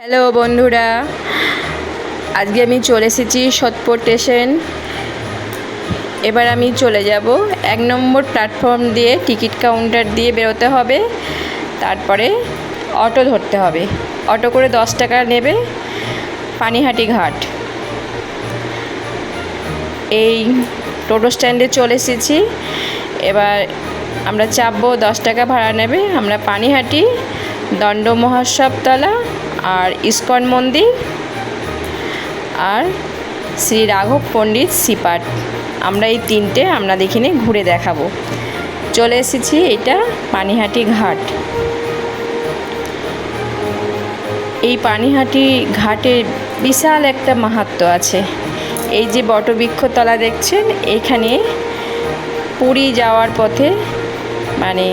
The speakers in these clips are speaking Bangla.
হ্যালো বন্ধুরা, আজকে আমি চলে এসেছি সোদপুর স্টেশন। এবার আমি চলে যাব 1 নম্বর প্ল্যাটফর্ম দিয়ে, টিকিট কাউন্টার দিয়ে বেরোতে হবে। তারপরে অটো ধরতে হবে। অটো করে 10 টাকা নেবে পানিহাটি ঘাট। এই টোটো স্ট্যান্ডে চলে এসেছি। এবার আমরা চাপবো, 10 টাকা ভাড়া নেবে। আমরা পানিহাটি, দণ্ড মহোৎসবতলা আর ইস্কন মন্দির আর শ্রী রাঘব পণ্ডিত সিপাট, আমরা এই তিনটে আপনাদের এখানে ঘুরে দেখাবো। চলে এসেছি, এটা পানিহাটি ঘাট। এই পানিহাটি ঘাটের বিশাল একটা মাহাত্ম্য আছে। এই যে বটবৃক্ষতলা দেখছেন, এখানে পুরী যাওয়ার পথে মানে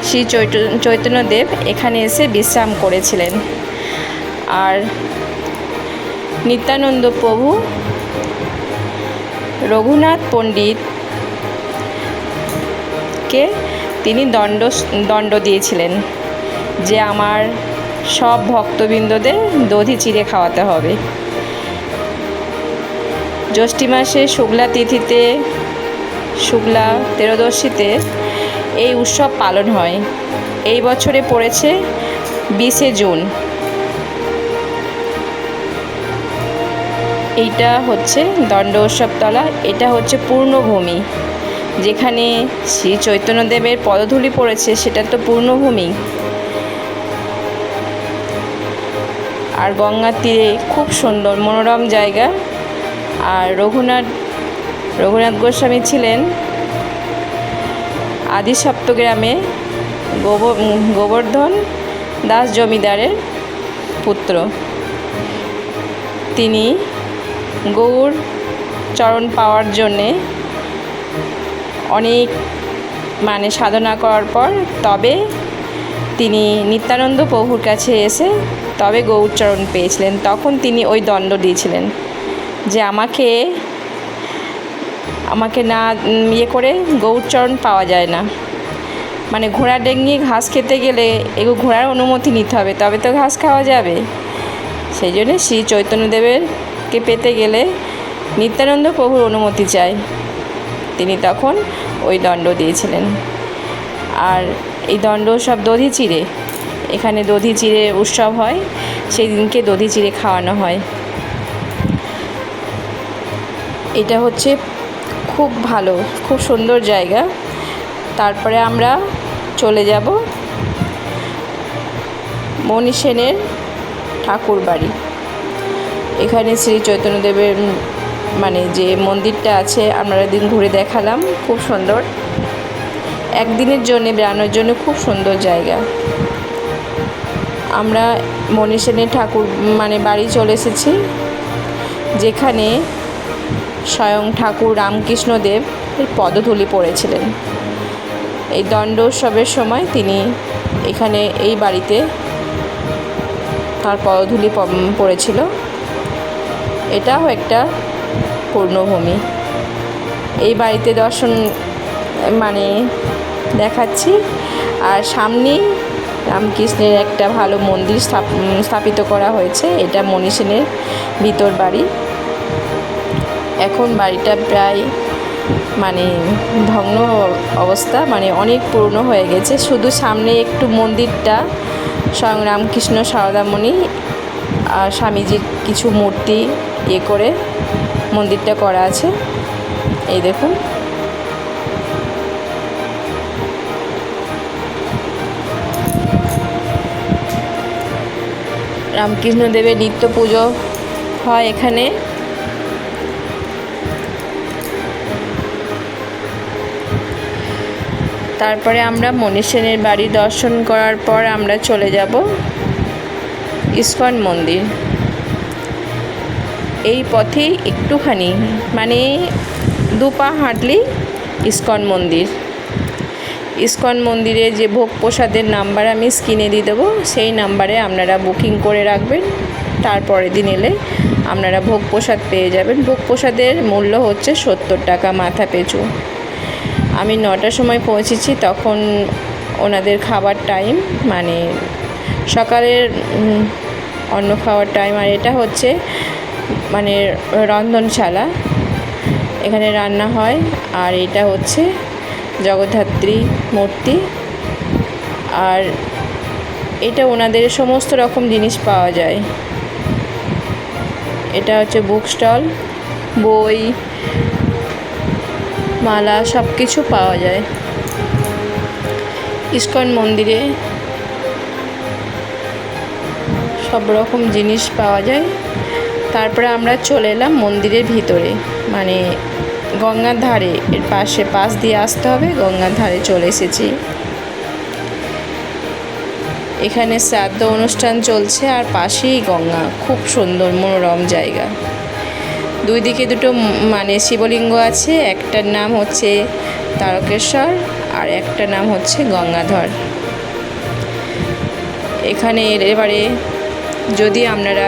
শ্রী চৈতন্যদেব এখানে এসে বিশ্রাম করেছিলেন। আর নিত্যানন্দ প্রভু রঘুনাথ পণ্ডিতকে তিনি দণ্ড দিয়েছিলেন যে আমার সব ভক্তবৃন্দদের দধি চিড়ে খাওয়াতে হবে। জ্যৈষ্ঠ মাসে শুক্লা তিথিতে, শুক্লা ত্রয়োদশীতে এই উৎসব পালন হয়। এই বছরে পড়েছে 20শে জুন। এইটা হচ্ছে দণ্ড উৎসবতলা। এটা হচ্ছে পূর্ণভূমি, যেখানে শ্রী চৈতন্যদেবের পদধূলি পড়েছে, সেটা তো পূর্ণভূমি। আর গঙ্গার তীরে খুব সুন্দর মনোরম জায়গা। আর রঘুনাথ গোস্বামী ছিলেন আদি সপ্তগ্রামে গোবর্ধন দাস জমিদারের পুত্র। তিনি গৌর চরণ পাওয়ার জন্যে অনেক সাধনা করার পর তবে তিনি নিত্যানন্দ প্রভুর কাছে এসে তবে গৌর চরণ পেয়েছিলেন। তখন তিনি ওই দণ্ড দিয়েছিলেন যে আমাকে না করে গৌর চরণ পাওয়া যায় না। ঘোড়া ডেঙ্গি ঘাস খেতে গেলে ঘোড়ার অনুমতি নিতে হবে, তবে তো ঘাস খাওয়া যাবে। সেই জন্যে শ্রী চৈতন্যদেবেরকে পেতে গেলে নিত্যানন্দ প্রভুর অনুমতি চাই। তিনি তখন ওই দণ্ড দিয়েছিলেন। আর এই দণ্ড সব দধি চিড়ে, এখানে দধি চিড়ে উৎসব হয়, সেই দিনকে দধি চিড়ে খাওয়ানো হয়। এটা হচ্ছে খুব ভালো, খুব সুন্দর জায়গা। তারপরে আমরা চলে যাব মণি সেনের ঠাকুর বাড়ি। এখানে শ্রী চৈতন্যদেবের যে মন্দিরটা আছে, আমরা দিন ঘুরে দেখালাম, খুব সুন্দর। একদিনের জন্য বেড়ানোর জন্য খুব সুন্দর জায়গা। আমরা মণি সেনের ঠাকুর বাড়ি চলে এসেছি, যেখানে স্বয়ং ঠাকুর রামকৃষ্ণদেব পদধূলি পড়েছিলেন। এই দণ্ড উৎসবের সময় তিনি এখানে এই বাড়িতে তার পদধূলি পড়েছিল। এটাও একটা পূর্ণভূমি। এই বাড়িতে দর্শন দেখাচ্ছি। আর সামনেই রামকৃষ্ণের একটা ভালো মন্দির স্থাপিত করা হয়েছে। এটা মণি সেনের ভিতর বাড়ি। এখন বাড়িটা প্রায় ভগ্ন অবস্থা, অনেক পুরনো হয়ে গেছে। শুধু সামনে একটু মন্দিরটা স্বয়ং রামকৃষ্ণ, সারদামণি আর স্বামীজির কিছু মূর্তি করে মন্দিরটা করা আছে। এই দেখুন, রামকৃষ্ণদেবের নিত্য পুজো হয় এখানে। তারপরে আমরা মণি সেনের বাড়ি দর্শন করার পর আমরা চলে যাব ইস্কন মন্দির। এই পথেই একটুখানি 2 পা হাঁটলেই ইস্কন মন্দির। ইস্কন মন্দিরে যে ভোগ প্রসাদের নাম্বার আমি স্ক্রিনে দিয়ে দেবো, সেই নাম্বারে আপনারা বুকিং করে রাখবেন। তারপরের দিন এলে আপনারা ভোগ প্রসাদ পেয়ে যাবেন। ভোগ প্রসাদের মূল্য হচ্ছে 70 টাকা মাথা পিছু। আমি 9টার সময় পৌঁছেছি, তখন ওনাদের খাবার টাইম সকালের অন্ন খাওয়ার টাইম। আর এটা হচ্ছে মানে রন্ধনশালা, এখানে রান্না হয়। আর এটা হচ্ছে জগদ্ধাত্রী মূর্তি। আর এটা ওনাদের সমস্ত রকম জিনিস পাওয়া যায়। এটা হচ্ছে বুক স্টল, বই, মালা সব কিছু পাওয়া যায় ইস্কন মন্দিরে। সব রকম জিনিস পাওয়া যায়। তারপরে আমরা চলে এলাম মন্দিরের ভিতরে, মানে গঙ্গার ধারে, এর পাশ দিয়ে আসতে হবে। গঙ্গার ধারে চলে এসেছি। এখানে শ্রাদ্ধ অনুষ্ঠান চলছে আর পাশেই গঙ্গা, খুব সুন্দর মনোরম জায়গা। দুই দিকে দুটো মানে শিবলিঙ্গ আছে, একটার নাম হচ্ছে তারকেশ্বর আর একটা নাম হচ্ছে গঙ্গাধর। এখানে এবারে যদি আপনারা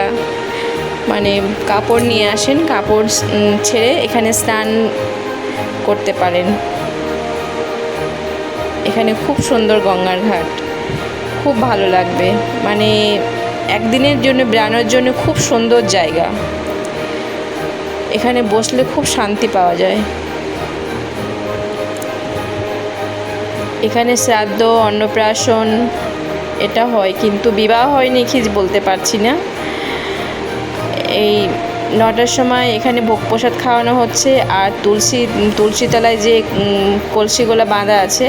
মানে কাপড় নিয়ে আসেন, কাপড় ছেড়ে এখানে স্নান করতে পারেন। এখানে খুব সুন্দর গঙ্গার ঘাট, খুব ভালো লাগবে। মানে একদিনের জন্য বেড়ানোর জন্য খুব সুন্দর জায়গা। এখানে বসলে খুব শান্তি পাওয়া যায়। এখানে শ্রাদ্ধ, অন্নপ্রাশন এটা হয়, কিন্তু বিবাহ হয়নি কি বলতে পারছি না। এই 9টার সময় এখানে ভোগ প্রসাদ খাওয়ানো হচ্ছে। আর তুলসী তলায় যে কলসিগুলো বাঁধা আছে,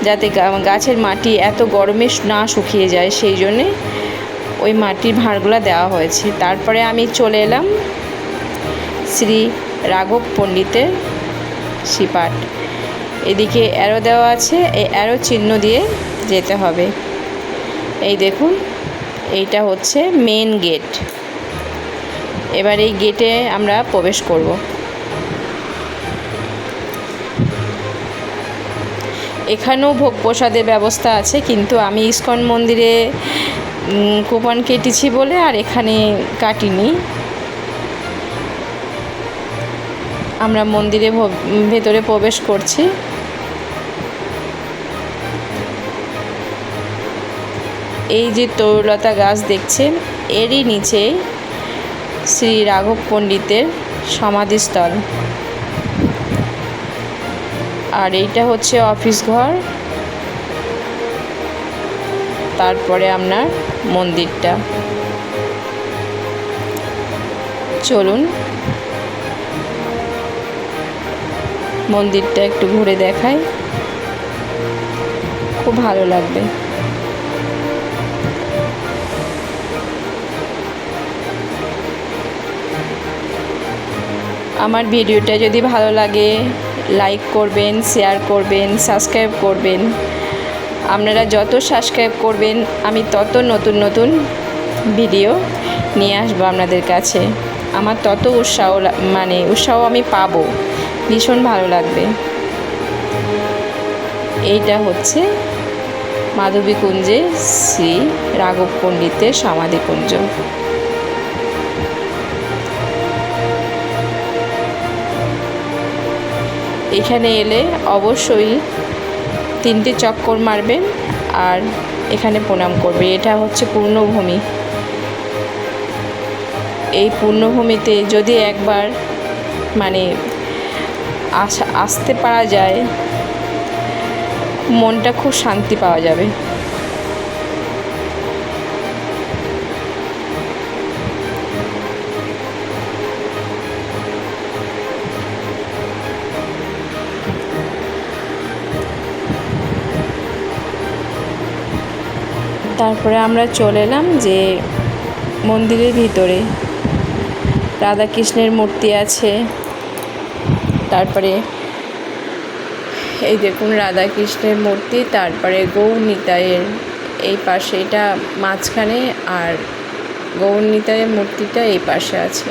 যাতে গাছের মাটি এত গরমে না শুকিয়ে যায়, সেই জন্যে ওই মাটির ভাঁড়গুলো দেওয়া হয়েছে। তারপরে আমি চলে এলাম শ্রী রাঘব পণ্ডিতের শ্রীপাঠ। এদিকে অ্যারো দেওয়া আছে, এই অ্যারো চিহ্ন দিয়ে যেতে হবে। এই দেখুন, এইটা হচ্ছে মেন গেট। এবার এই গেটে আমরা প্রবেশ করব। এখানেও ভোগ প্রসাদের ব্যবস্থা আছে, কিন্তু আমি ইস্কন মন্দিরে কুপন কেটেছি বলে আর এখানে কাটিনি। আমরা মন্দিরে ভেতরে প্রবেশ করছি। এই যে তরুলতা গাছ দেখছেন, এরই নিচে শ্রী রাঘব পণ্ডিতের সমাধিস্থল। আর এইটা হচ্ছে অফিস ঘর। তারপরে আপনার মন্দিরটা। চলুন মন্দিরটা একটু ঘুরে দেখাই, খুব ভালো লাগবে। আমার ভিডিওটা যদি ভালো লাগে লাইক করবেন, শেয়ার করবেন, সাবস্ক্রাইব করবেন। আপনারা যত সাবস্ক্রাইব করবেন আমি তত নতুন নতুন ভিডিও নিয়ে আসবো আপনাদের কাছে। আমার তত উৎসাহ আমি পাবো, ভীষণ ভালো লাগবে। এইটা হচ্ছে মাধবীকুঞ্জে শ্রী রাঘব পণ্ডিতের সমাধিকুঞ্জ। এখানে এলে অবশ্যই 3টে চক্কর মারবেন আর এখানে প্রণাম করবে। এটা হচ্ছে পূর্ণভূমি। এই পূর্ণভূমিতে যদি একবার মানে আসতে পারা যায়, মনটা খুব শান্তি পাওয়া যাবে। তারপরে আমরা চলে এলাম যে মন্দিরের ভিতরে রাধাকৃষ্ণের মূর্তি আছে। তারপরে এই দেখুন রাধাকৃষ্ণের মূর্তি, তারপরে গৌরনিতাইয়ের এই পাশে, এটা মাঝখানে, আর গৌরনিতাইয়ের মূর্তিটা এই পাশে আছে।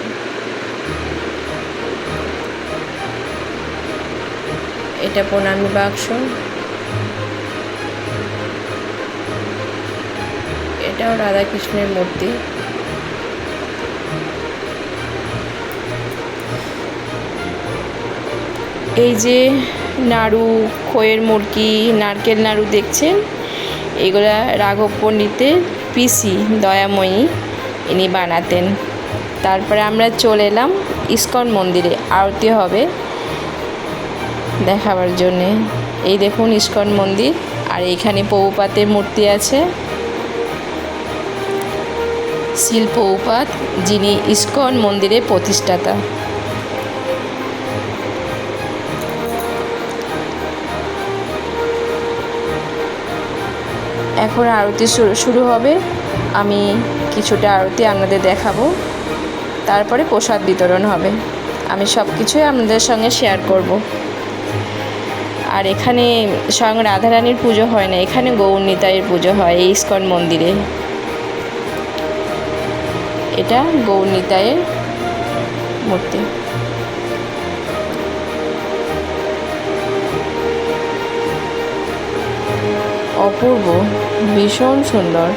এটা প্রণামী বাক্স, এটাও রাধাকৃষ্ণের মূর্তি। এই যে নাড়ু, খইয়ের মুরকি, নারকেল নাড়ু দেখছেন, এগুলা রাঘব পণ্ডিতের পিসি দয়াময়ী ইনি বানাতেন। তারপরে আমরা চলে এলাম ইস্কন মন্দিরে, আরতি হবে দেখাবার জন্যে। এই দেখুন ইস্কন মন্দির, আর এইখানে প্রভুপাদের মূর্তি আছে, শিল প্রভুপাদ, যিনি ইস্কন মন্দিরের প্রতিষ্ঠাতা। এখন আরতি শুরু হবে। আমি কিছুটা আরতি আপনাদের দেখাবো, তারপরে প্রসাদ বিতরণ হবে। আমি সব কিছুই আপনাদের সঙ্গে শেয়ার করব। আর এখানে স্বয়ং রাধারানীর পুজো হয় না, এখানে গৌর নিতাইয়ের পুজো হয় এই ইস্কন মন্দিরে। এটা গৌর নিতাইয়ের মূর্তি। অপূর্ব, ভীষণ সুন্দর।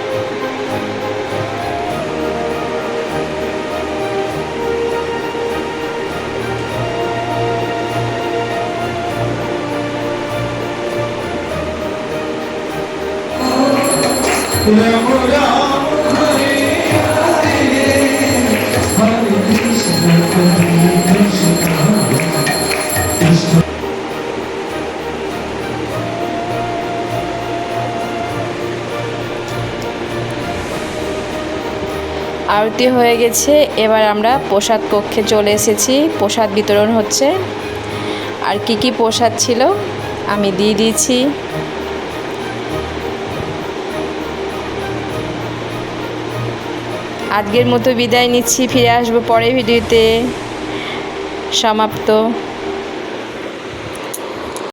আরতি হয়ে গেছে, এবার আমরা প্রসাদ কক্ষে চলে এসেছি। প্রসাদ বিতরণ হচ্ছে। আর কি কি প্রসাদ ছিল আমি দিয়ে দিয়েছি। আজকের মতো বিদায় নিচ্ছি, ফিরে আসবো পরের ভিডিওতে। সমাপ্ত।